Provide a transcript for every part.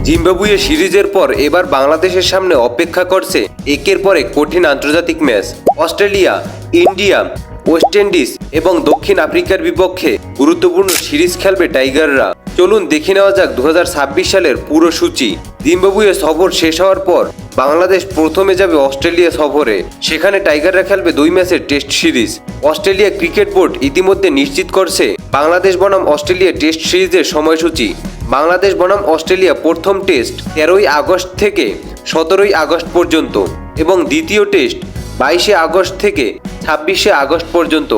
Zimbabwe সিরিজের পর এবার বাংলাদেশের সামনে অপেক্ষা করছে একের পর এক কঠিন আন্তর্জাতিক match. Australia, India, West Indies এবং দক্ষিণ আফ্রিকার বিপক্ষে গুরুত্বপূর্ণ সিরিজ খেলবে টাইগাররা। চলুন দেখে নেওয়া যাক 2026 সালের পুরো সূচি। জিম্বাবুয়ে সফর শেষ হওয়ার পর বাংলাদেশ প্রথমে যাবে অস্ট্রেলিয়া সফরে। সেখানে টাইগাররা খেলবে 2 ম্যাচের test series. Australia cricket board ইতিমধ্যে নিশ্চিত করছে বাংলাদেশ বনাম অস্ট্রেলিয়া টেস্ট সিরিজের সময়সূচি। বাংলাদেশ বনাম অস্ট্রেলিয়া প্রথম টেস্ট 13ই আগস্ট থেকে 17ই আগস্ট পর্যন্ত এবং দ্বিতীয় টেস্ট 22শে আগস্ট থেকে 26শে আগস্ট পর্যন্ত।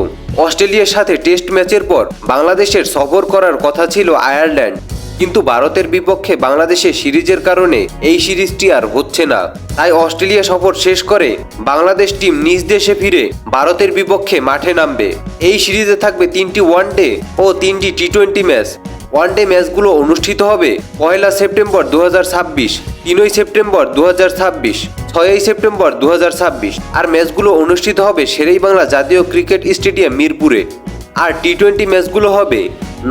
অস্ট্রেলিয়ার সাথে টেস্ট ম্যাচের পর বাংলাদেশের সফর করার কথা ছিল আয়ারল্যান্ড, কিন্তু ভারতের বিপক্ষে বাংলাদেশের সিরিজের কারণে এই সিরিজটি আর হচ্ছে না। তাই অস্ট্রেলিয়া সফর শেষ করে বাংলাদেশ টিম নিজ দেশে ফিরে ভারতের বিপক্ষে মাঠে নামবে। এই সিরিজে থাকবে 3টি ওয়ানডে ও 3টি টি-20 ম্যাচ। ওয়ানডে ম্যাচগুলো অনুষ্ঠিত হবে 1 সেপ্টেম্বর 2026, 3 সেপ্টেম্বর 2026, 6 সেপ্টেম্বর 2026। আর ম্যাচগুলো অনুষ্ঠিত হবে শেরেবাংলা জাতীয় ক্রিকেট স্টেডিয়াম মিরপুরে। আর টি-20 ম্যাচগুলো হবে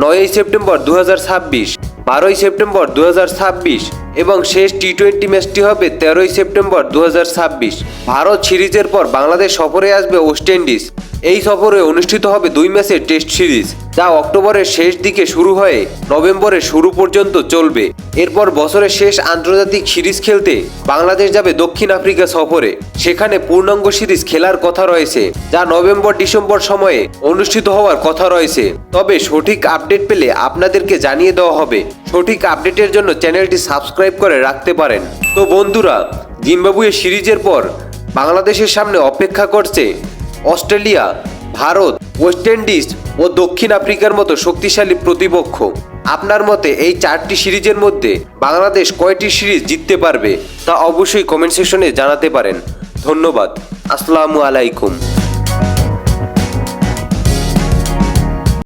9 সেপ্টেম্বর 2026, 12 সেপ্টেম্বর 2026 এবং শেষ টি-20 ম্যাচটি হবে 13 সেপ্টেম্বর 2026। ভারত সিরিজের পর বাংলাদেশ সফরে আসবে ওয়েস্ট ইন্ডিজ। এই সফরে অনুষ্ঠিত হবে 2 ম্যাচের টেস্ট সিরিজ, যা অক্টোবরের শেষ দিকে শুরু হয়ে নভেম্বরের শুরু পর্যন্ত চলবে। এরপর বছরের শেষ আন্তর্জাতিক সিরিজ খেলতে বাংলাদেশ যাবে দক্ষিণ আফ্রিকা সফরে। সেখানে পূর্ণাঙ্গ সিরিজ খেলার কথা রয়েছে, যা নভেম্বর-ডিসেম্বর সময়ে অনুষ্ঠিত হওয়ার কথা রয়েছে। তবে সঠিক আপডেট পেলে আপনাদেরকে জানিয়ে দেওয়া হবে। সঠিক আপডেটের জন্য চ্যানেলটি সাবস্ক্রাইব করে রাখতে পারেন। তো বন্ধুরা, জিম্বাবুয়ে সিরিজের পর বাংলাদেশের সামনে অপেক্ষা করছে অস্ট্রেলিয়া, ভারত, ওয়েস্ট ইন্ডিজ ও দক্ষিণ আফ্রিকার মতো শক্তিশালী প্রতিপক্ষ। আপনার মতে এই 4টি সিরিজের মধ্যে বাংলাদেশ কয়টি সিরিজ জিততে পারবে তা অবশ্যই কমেন্ট সেকশনে জানাতে পারেন। ধন্যবাদ। আসসালামু আলাইকুম।